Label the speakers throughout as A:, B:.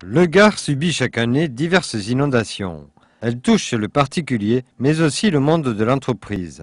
A: Le Gard subit chaque année diverses inondations. Elles touchent le particulier, mais aussi le monde de l'entreprise.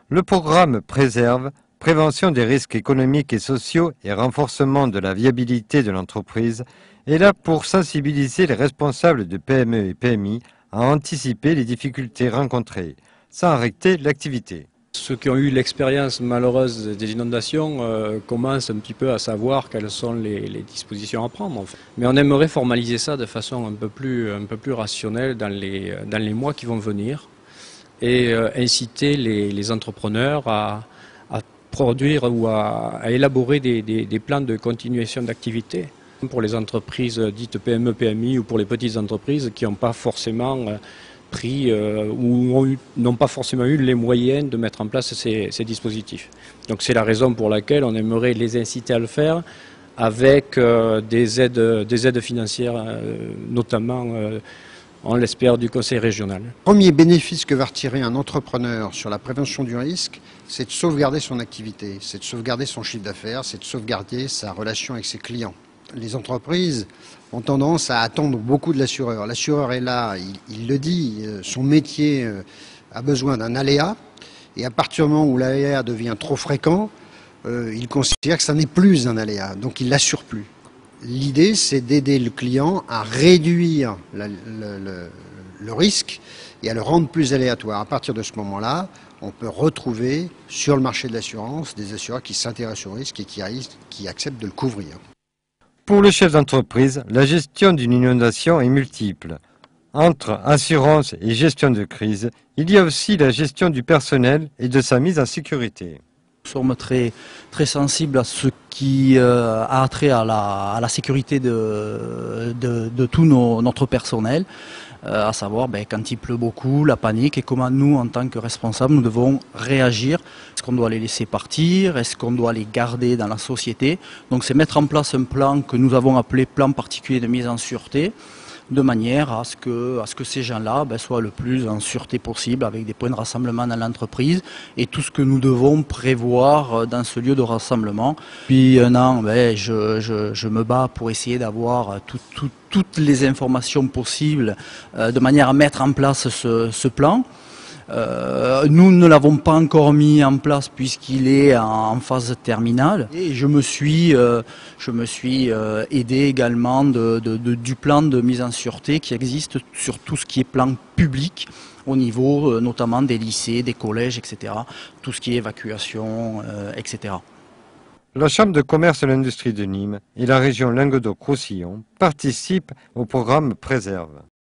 A: Le programme Préserve, prévention des risques économiques et sociaux et renforcement de la viabilité de l'entreprise, est là pour sensibiliser les responsables de PME et PMI à anticiper les difficultés rencontrées, sans arrêter l'activité.
B: Ceux qui ont eu l'expérience malheureuse des inondations commencent un petit peu à savoir quelles sont les dispositions à prendre. En fait. Mais on aimerait formaliser ça de façon un peu plus rationnelle dans les mois qui vont venir et inciter les entrepreneurs à produire ou à élaborer des plans de continuation d'activité. Pour les entreprises dites PME, PMI ou pour les petites entreprises qui n'ont pas forcément pris ou n'ont pas forcément eu les moyens de mettre en place ces dispositifs. Donc c'est la raison pour laquelle on aimerait les inciter à le faire avec des aides financières, notamment on l'espère du Conseil régional.
C: Le premier bénéfice que va retirer un entrepreneur sur la prévention du risque, c'est de sauvegarder son activité, c'est de sauvegarder son chiffre d'affaires, c'est de sauvegarder sa relation avec ses clients. Les entreprises ont tendance à attendre beaucoup de l'assureur. L'assureur est là, il le dit, son métier a besoin d'un aléa, et à partir du moment où l'aléa devient trop fréquent, il considère que ça n'est plus un aléa, donc il ne l'assure plus. L'idée, c'est d'aider le client à réduire le risque et à le rendre plus aléatoire. À partir de ce moment-là, on peut retrouver sur le marché de l'assurance des assureurs qui s'intéressent au risque et qui acceptent de le couvrir.
A: Pour le chef d'entreprise, la gestion d'une inondation est multiple. Entre assurance et gestion de crise, il y a aussi la gestion du personnel et de sa mise en sécurité.
D: Nous sommes très sensibles à ce qui a trait à la sécurité de tout notre personnel, à savoir quand il pleut beaucoup, la panique et comment nous, en tant que responsables, nous devons réagir. Est-ce qu'on doit les laisser partir? Est-ce qu'on doit les garder dans la société? Donc c'est mettre en place un plan que nous avons appelé plan particulier de mise en sûreté, de manière à ce que ces gens-là soient le plus en sûreté possible, avec des points de rassemblement dans l'entreprise et tout ce que nous devons prévoir dans ce lieu de rassemblement. Depuis un an, je me bats pour essayer d'avoir toutes les informations possibles de manière à mettre en place ce plan. Nous ne l'avons pas encore mis en place puisqu'il est en phase terminale et je me suis aidé également du plan de mise en sûreté qui existe sur tout ce qui est plan public au niveau notamment des lycées, des collèges, etc. Tout ce qui est évacuation, etc.
A: La Chambre de commerce et l'industrie de Nîmes et la région Languedoc-Roussillon participent au programme Préserve.